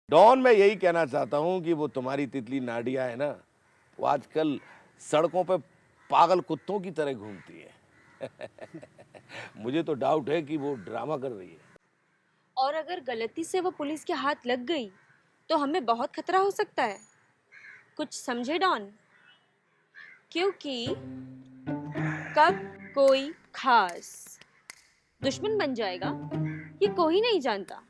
Don, मैं यही कहना चाहता हूँ कि वो तुम्हारी तितली नाडिया है ना, वो आजकल सड़कों पे पागल कुत्तों की तरह घूमती है। मुझे तो डाउट है कि वो ड्रामा कर रही है। और अगर गलती से वो पुलिस के हाथ लग गई तो हमें बहुत खतरा हो सकता है। कुछ समझे डॉन? क्योंकि कब कोई खास दुश्मन बन जाएगा ये कोई नहीं जानता।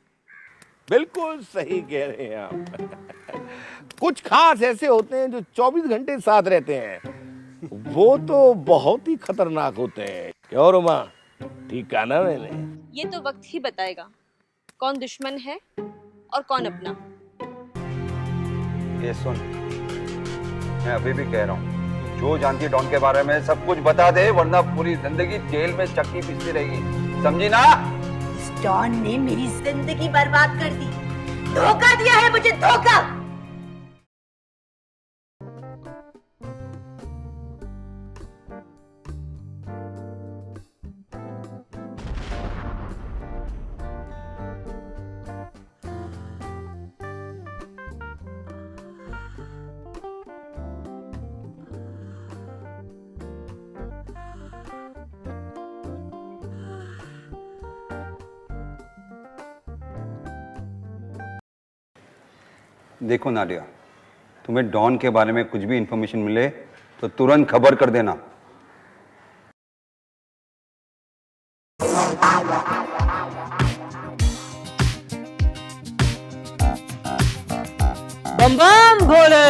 बिल्कुल सही कह रहे हैं आप। कुछ खास ऐसे होते हैं जो 24 घंटे साथ रहते हैं, वो तो बहुत ही खतरनाक होते हैं। क्यों रोमा, ठीक कहा ना मैंने? ये तो वक्त ही बताएगा कौन दुश्मन है और कौन अपना। ये सुन, मैं अभी भी कह रहा हूँ, जो जानती है डॉन के बारे में सब कुछ बता दे, वरना पूरी जिंदगी जेल में चक्की पीसती रहेगी, समझी ना? इस डॉन ने मेरी जिंदगी बर्बाद कर दी, धोखा दिया है मुझे, धोखा। देखो नाडिया, तुम्हें डॉन के बारे में कुछ भी इंफॉर्मेशन मिले तो तुरंत खबर कर देना। बम बम भोले।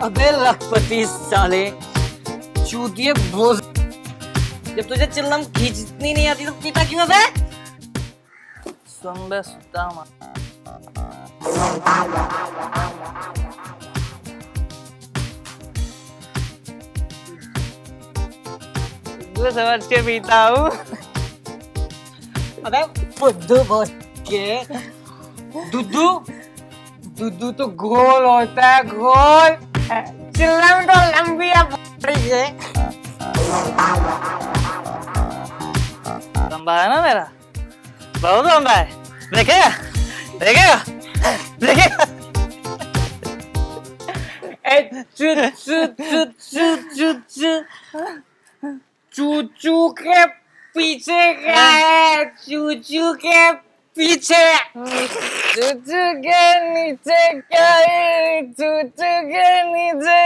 अबे लखपति साले, चूतिए बोझ। जब तुझे चिल्लम खींचनी नहीं आती तो पीता क्यों है? सुन बे सुदामा, वो समझ के पीता हूँ। अबे बुद्धू बोल के, दुद्धू दुद्धू तो गोल होता है, गोल। चिल्लम तो लंबी है, बड़ी है। लंबा है ना मेरा, बहुत लंबा है। देखेगा देखेगा देखेगा। चू चू चू चू चू चू चूचू के पीछे क्या है? चूचू के पीछे, चूचू के नीचे क्या है? चूचू के नीचे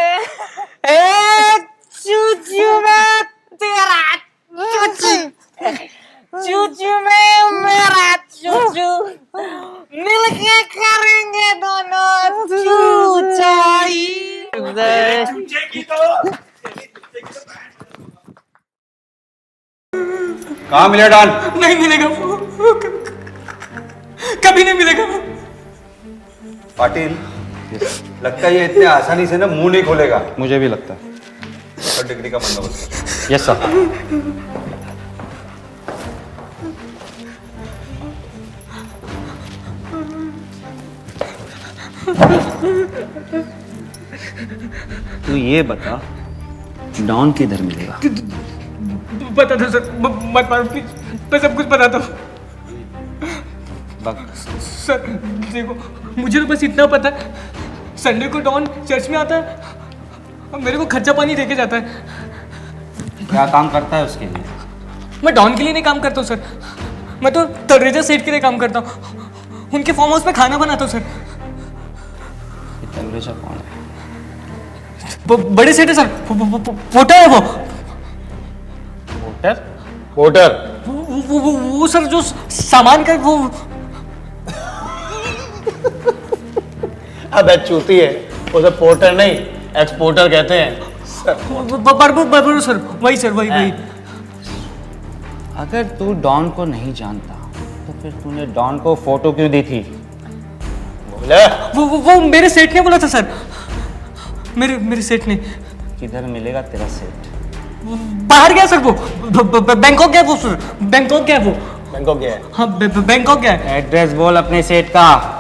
चूचू में तेरा चूचू, चूचू में मेरा चूचू, मिलके करेंगे दोनों चूचाई। कहाँ मिला डॉन? नहीं मिलेगा वो, कभी नहीं मिलेगा। पाटिल, लगता है ये इतने आसानी से ना मुंह नहीं खोलेगा। मुझे भी लगता है। और डिग्री का बंदोबस्त। Yes sir. तू ये बता, डॉन किधर मिलेगा? बता दो सर, मत मारो प्लीज, मैं सब कुछ बताता हूँ। सर देखो, मुझे तो बस इतना पता है, संडे को डॉन चर्च में आता है और मेरे को खर्चा पानी देके जाता है। क्या काम करता है उसके लिए? मैं डॉन के लिए नहीं काम करता हूँ सर, मैं तो तलरेजा सेठ के लिए काम करता हूँ। उनके फार्म हाउस में खाना बनाता हूँ सर। तलरेजा कौन है? वो बड़े सेठ है सर, पोटर है वो। पोटर? पोटर? वो सर जो सामान का वो। अबे चूती है, उसे पोर्टर नहीं एक्सपोर्टर कहते हैं। बराबर सर, वही सर, वही। अगर तू डॉन को नहीं जानता तो फिर तूने डॉन को फोटो क्यों दी थी? बोले? वो मेरे सेठ ने बोला था सर, मेरे सेठ ने। किधर मिलेगा तेरा सेठ? बाहर गया सर वो, बैंकॉक गया वो सर, बैंकॉक गया वो। बैंकॉक गया है? हाँ बैंकॉक गया है। एड्रेस बोल अपने सेठ का।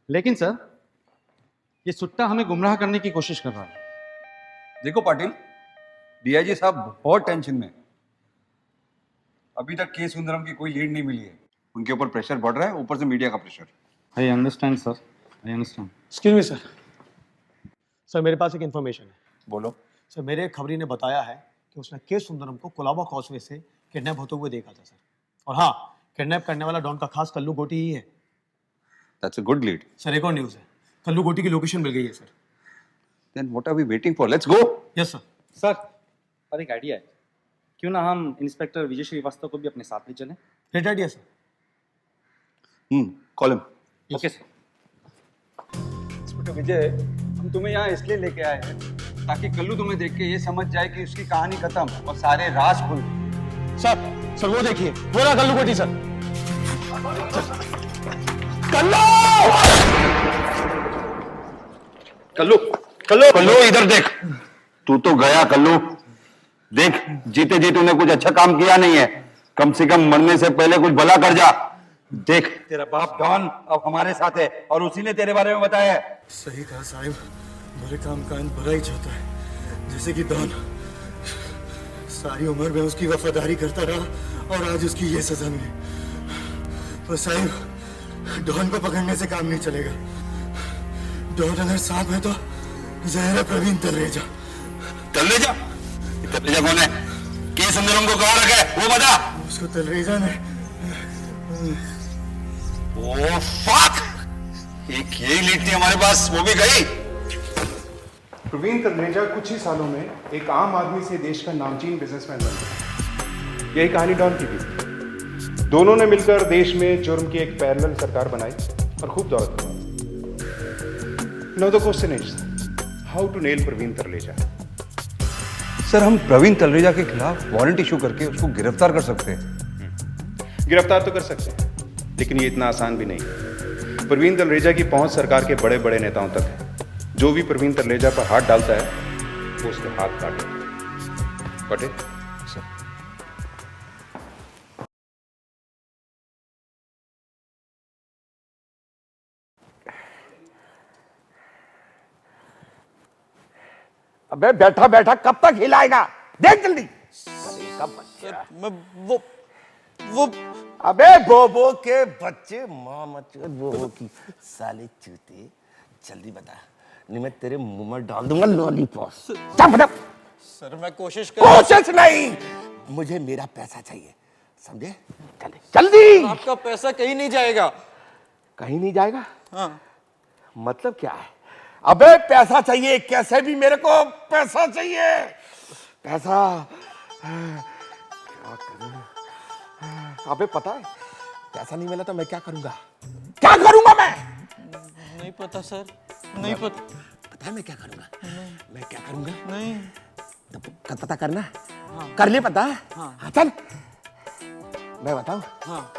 लेकिन सर, ये सुट्टा हमें गुमराह करने की कोशिश कर रहा है। देखो पाटिल, डीआईजी साहब बहुत टेंशन में हैं। अभी तक के सुंदरम की कोई लीड नहीं मिली है। उनके ऊपर प्रेशर बढ़ रहा है, ऊपर से मीडिया का pressure. I understand sir, I understand. Excuse me sir. Sir मेरे पास एक इन्फॉर्मेशन है। बोलो। सर मेरे एक खबरी ने बताया है कि उसने के सुंदरम को कोलाबा कॉजवे से किडनैप होते हुए देखा था सर। और हाँ, किडनैप करने वाला डॉन का खास कल्लू गोटी ही है। That's a good lead. Sir एक और न्यूज़ है, कल्लू गोटी की लोकेशन मिल गई है sir. Then what are we waiting for? Let's go. Yes sir. Sir और एक आइडिया है, क्यों ना हम इंस्पेक्टर विजय श्रीवास्तव को भी अपने साथ ले चलें? Great idea sir. Call him. Okay sir. Inspector Vijay, हम तुम्हें यहाँ इसलिए लेके आए हैं ताकि कल्लू तुम्हें देख के ये समझ जाए कि उसकी कहानी खत्म और सारे राज खुल गए। सर वो देखिए, वो रहा कल्लू गोटी सर। कल्लू, कल्लू इधर देख। तू तो गया कल्लू। देख, जीते जी तूने कुछ अच्छा काम किया नहीं है। कम से कम मरने से पहले कुछ भला कर जा। देख, तेरा बाप डॉन अब हमारे साथ है और उसी ने तेरे बारे में बताया है। सही कहा साहिब, बुरे काम का अंत बुरा ही चाहता है। जैसे कि डॉन सारी उम्र में उसकी वफादारी करता रहा और आज उसकी ये सजा मिली। पर साहिब, डॉन को पकड़ने से काम नहीं चलेगा। डॉन अगर सांप है तो जहर है प्रवीण तलरेजा। तलरेजा? तलरेजा कौन है? के सुंदरम को कहाँ रखा है वो बता। उसको तलरेजा ने ओह फक! एक यही लीड थी हमारे पास, वो भी गई। प्रवीण तलरेजा कुछ ही सालों में एक आम आदमी से देश का नामचीन बिजनेसमैन बन गया। यही कहानी डॉन की भी थी। दोनों ने मिलकर देश में जुर्म की एक पैरेलल सरकार बनाई और खूब दौलत कमाई। Now the question is how to nail Praveen Talreja. Sir, हम प्रवीण तलरेजा के खिलाफ वारंट इशू करके उसको गिरफ्तार कर सकते हैं। गिरफ्तार तो कर सकते हैं, लेकिन ये इतना आसान भी नहीं है। प्रवीण तलरेजा की पहुंच सरकार के बड़े बड़े नेताओं तक है। जो भी प्रवीण तलरेजा पर हाथ डालता है वो उसके हाथ काटे। कटे सर। अबे बैठा बैठा कब तक हिलाएगा? देख जल्दी। अरे कब बच गया? मैं वो अबे बोबो के बच्चे, माँ मचर बोबो की साले चूते। जल्दी बता, नहीं मैं तेरे मुंह में डाल दूंगा लॉलीपॉप। चल बता। सर मैं कोशिश कोशिश नहीं, मुझे मेरा पैसा चाहिए, समझे? जल्दी जल्दी। आपका पैसा कहीं नहीं जाएगा। कहीं नहीं जाएगा? हाँ। मतलब क्या है? अबे पैसा चाहिए, कैसे भी मेरे को पैसा चाहिए। पैसा क्या करूं? अबे पता है, पैसा नहीं मिला तो मैं क्या करूंगा? क्या करूंगा मैं? नहीं पता सर, नहीं पता। पता है मैं क्या करूंगा? मैं क्या करूंगा? नहीं। तो पता करना। हाँ। कर ले पता। हाँ। चल मैं बताऊं। हाँ।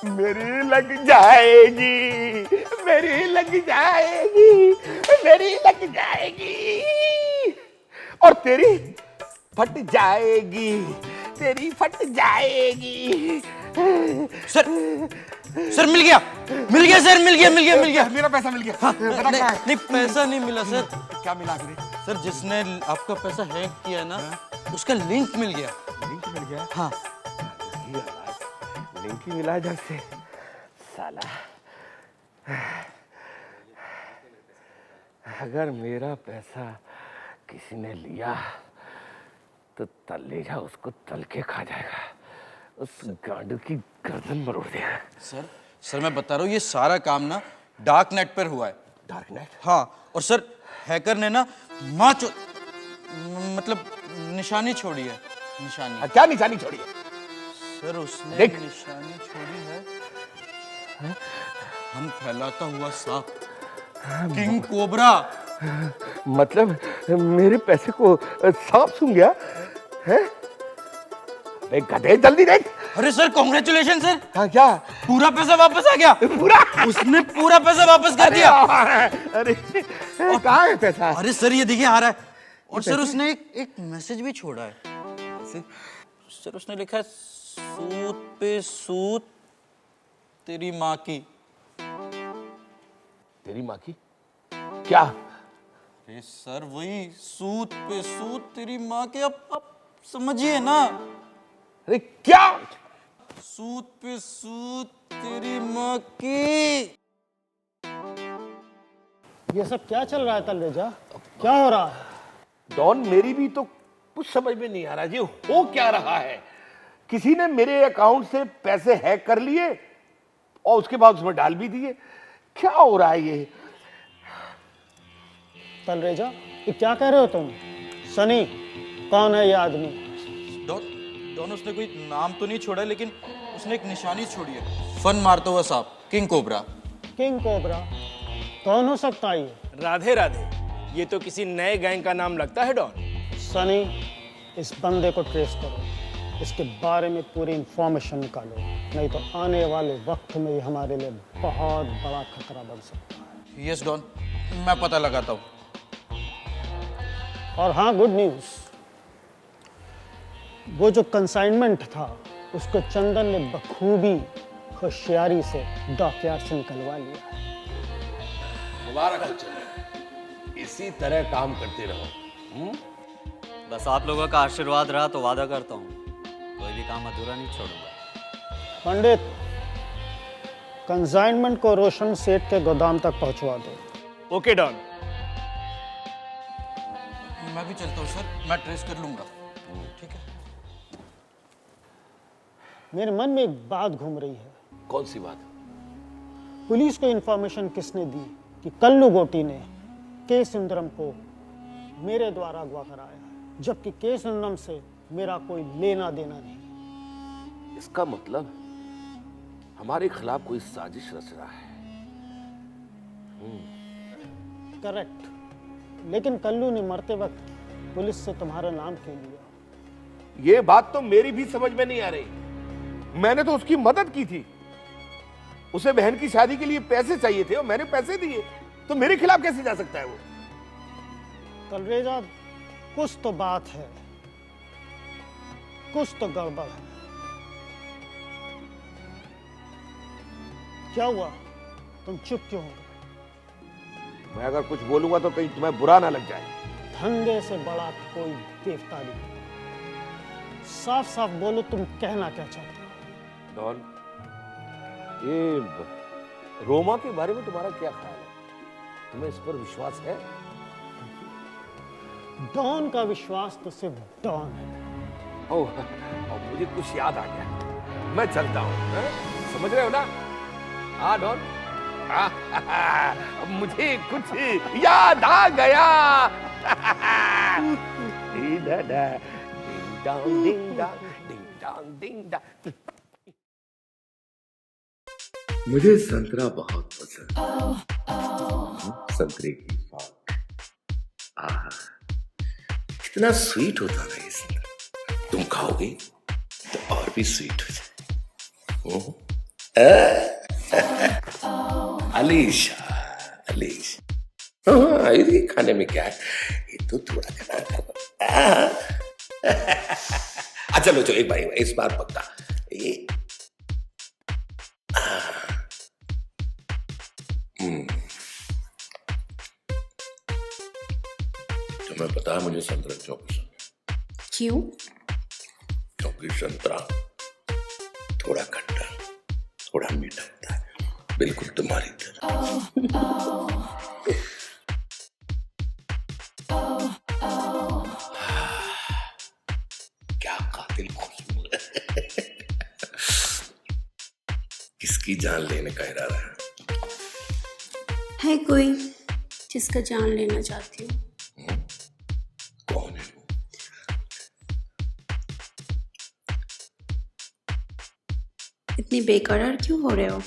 मेरी लग जाएगी, मेरी लग जाएगी, मेरी लग जाएगी और तेरी फट जाएगी, तेरी फट जाएगी। सर मिल गया सर, मिल गया। मेरा पैसा मिल गया। हाँ, पता क्या है? नहीं पैसा नहीं मिला सर। क्या मिला तुझे? सर जिसने आपका पैसा हैक किया ना, उसका लिंक मिल गया। लिंक मिल गया? हाँ। लिंक ही मिला जब से साला। अगर मेरा पैसा किसी ने लिया तो तलरेजा उसको तल के खा जाएगा, उस गांडू की गर्दन मरोड़ देगा। सर मैं बता रहा हूँ, ये सारा काम ना डार्क नेट पर हुआ है। Dark net? हाँ। और सर हैकर ने ना मतलब निशानी छोड़ी है। निशानी? क्या निशानी छोड़ी है? सर उसने देख। निशानी छोड़ी है। हम फैलाता हुआ सांप, किंग कोबरा। मतलब मेरे पैसे को सांप सूंघ गया है? अबे गधे जल्दी देख। अरे सर कांग्रेचुलेशन सर। हाँ क्या? पूरा पैसा वापस आ गया। पूरा? उसने पूरा पैसा वापस कर दिया। अरे कहाँ है पैसा? अरे सर ये देखिए आ रहा है। और सर उसने एक मैसेज भी छोड़ा है। सर उसने लिखा है, सूत पे सूत तेरी माँ की। तेरी माँ की? क्या? अरे सर वही सूत पे सूत तेरी माँ के, अब समझिए ना। अरे क्या? सूत पे सूत तेरी माँ की। ये सब क्या चल रहा है तलरेजा? क्या हो रहा है? डॉन, मेरी भी तो कुछ समझ में नहीं आ रहा जी, हो क्या रहा है? किसी ने मेरे अकाउंट से पैसे हैक कर लिए और उसके बाद उसमें डाल भी दिए। क्या हो रहा है ये? तलरेजा, ये क्या कह रहे हो तुम? सनी, कौन है ये आदमी? डॉन उसने कोई नाम तो नहीं छोड़ा, लेकिन उसने एक निशानी छोड़ी है, फन मारता हुआ सांप, किंग कोबरा। King cobra? कौन हो सकता है ये? राधे राधे, ये तो किसी नए गैंग का नाम लगता है डॉन। सनी, इस बंदे को ट्रेस करो, इसके बारे में पूरी इंफॉर्मेशन निकालो, नहीं तो आने वाले वक्त में ये हमारे लिए बहुत बड़ा खतरा बन सकता है। यस डॉन, मैं पता लगाता हूँ। और हाँ, गुड न्यूज़, वो जो कंसाइनमेंट था उसको चंदन ने बखूबी होशियारी से डॉकयार्ड से निकलवा लिया। मुबारक हो चलो, इसी तरह काम करते रहो। बस आप लोगों का आशीर्वाद रहा तो वादा करता हूँ कोई भी काम अधूरा नहीं छोड़ूंगा। पंडित, कंसाइनमेंट को रोशन सेठ के गोदाम तक पहुंचवा दो। Okay Don. मैं भी चलता हूँ सर, मैं ट्रेस कर लूंगा। ठीक है। मेरे मन में एक बात घूम रही है। कौन सी बात? पुलिस को इंफॉर्मेशन किसने दी कि कल्लू गोटी ने के सुंदरम को मेरे द्वारा अगवा कराया है, जबकि के सुंदरम से मेरा कोई लेना देना नहीं। इसका मतलब हमारे खिलाफ कोई साजिश रच रहा है। करेक्ट, लेकिन कल्लू ने मरते वक्त पुलिस से तुम्हारा नाम क्यों लिया? ये बात तो मेरी भी समझ में नहीं आ रही। मैंने तो उसकी मदद की थी, उसे बहन की शादी के लिए पैसे चाहिए थे और मैंने पैसे दिए, तो मेरे खिलाफ कैसे जा सकता है वो? तलरेजा, कुछ तो बात है, कुछ तो गड़बड़ है। क्या हुआ? तुम चुप क्यों हो गए? मैं अगर कुछ बोलूंगा तो कहीं तुम्हें बुरा ना लग जाए। धंधे से बड़ा कोई देवता नहीं। साफ साफ बोलो, तुम कहना क्या चाहते हो? डॉन, ये रोमा के बारे में तुम्हारा क्या ख्याल है? तुम्हें इस पर विश्वास है? डॉन का विश्वास तो सिर्फ डॉन है। ओह, और मुझे कुछ याद आ गया, मैं चलता हूँ। समझ रहे हो ना? हाँ डॉन, अब मुझे कुछ याद आ गया। डिंग डॉन्ग, डिंग डॉन्ग, डिंग डॉन्ग, डिंग डॉन्ग। मुझे संतरा बहुत पसंद है। संतरे की फाक, आहा, कितना स्वीट होता है ये संतरा। तुम खाओगे तो और भी स्वीट हो जाए। अलीशा, अलीशा, हाँ, ये खाने में क्या है? ये तो थोड़ा खाना। अच्छा लो, एक बार, इस बार पक्का। ये तुम्हें पता है मुझे संतरा क्यों पसंद है? क्यों? क्योंकि संतरा थोड़ा खट्टा, थोड़ा मीठा होता है, बिल्कुल तुम्हारी तरह। क्या कातिल खुशबू है। किसकी जान लेने का इरादा है कोई जिसका जान लेना चाहती हूँ। कौन है वो? इतनी बेकरार क्यों हो रहे हो?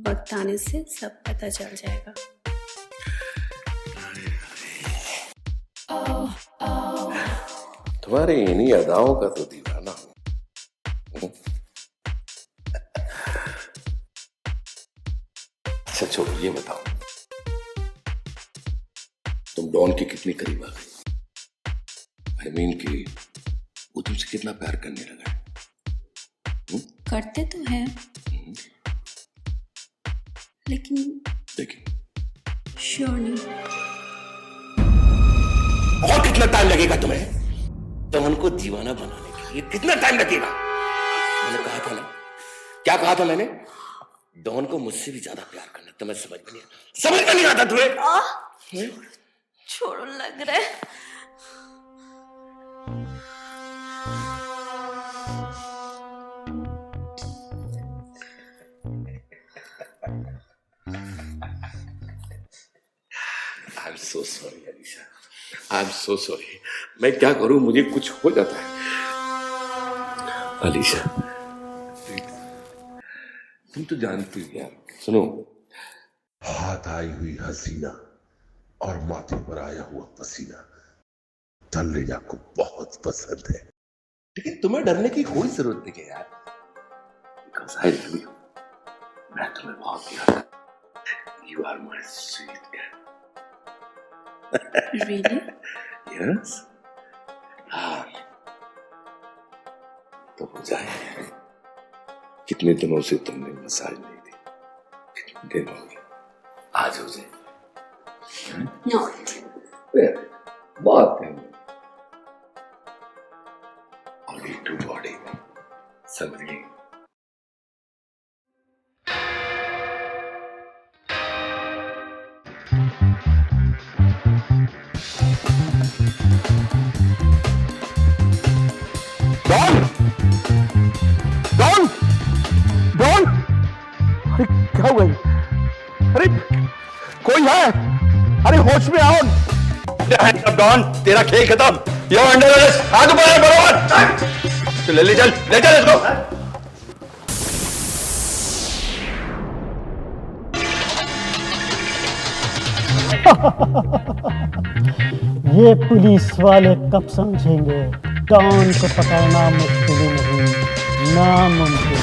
वक्त आने से सब पता चल जाएगा। तुम्हारे इन्हीं अदाओं का तो दीवाना हूं। अच्छा छोड़ो, ये बताओ तुम डॉन के कितने करीब आ गए? आई मीन कि वो तुमसे कितना प्यार करने लगा है? करते तो हैं, लेकिन श्योर नहीं। और कितना टाइम लगेगा तुम्हें डॉन को दीवाना बनाने के लिए? कितना टाइम लगेगा? मैंने कहा था ना, क्या कहा था मैंने? डॉन को मुझसे भी ज्यादा प्यार करना। तुम्हें समझ में नहीं आता तुम्हें? छोड़ो, लग रहा है। I'm so sorry, Alisha. I'm so sorry। मैं क्या करूं, मुझे कुछ हो जाता है। अलीशा, तुम तो जानती हो यार। सुनो, हाथ आई हुई हसीना और माथे पर आया हुआ पसीना तलरेजा को बहुत पसंद है। लेकिन तुम्हें डरने की कोई जरूरत नहीं है यार। Because I love you। मैं तुम्हें बहुत प्यार करता हूं। You are my sweet girl। Really? Yes। हाँ, तो हो जाए। कितने दिनों से तुमने मसाज नहीं दी? कितने दिन हो गए? आज हो जाए। No। बात है बॉडी टू बॉडी, समझ गई? डॉन! डॉन! डॉन! अरे क्या हुआ? अरे कोई है? अरे होश में आओ। डॉन, तेरा खेल खत्म। यो अंडर अरेस्ट। हाथ ऊपर है बराबर। चल ले चल इसको। ये पुलिस वाले कब समझेंगे डॉन को पकड़ना मुश्किल नहीं, नामुमकिन।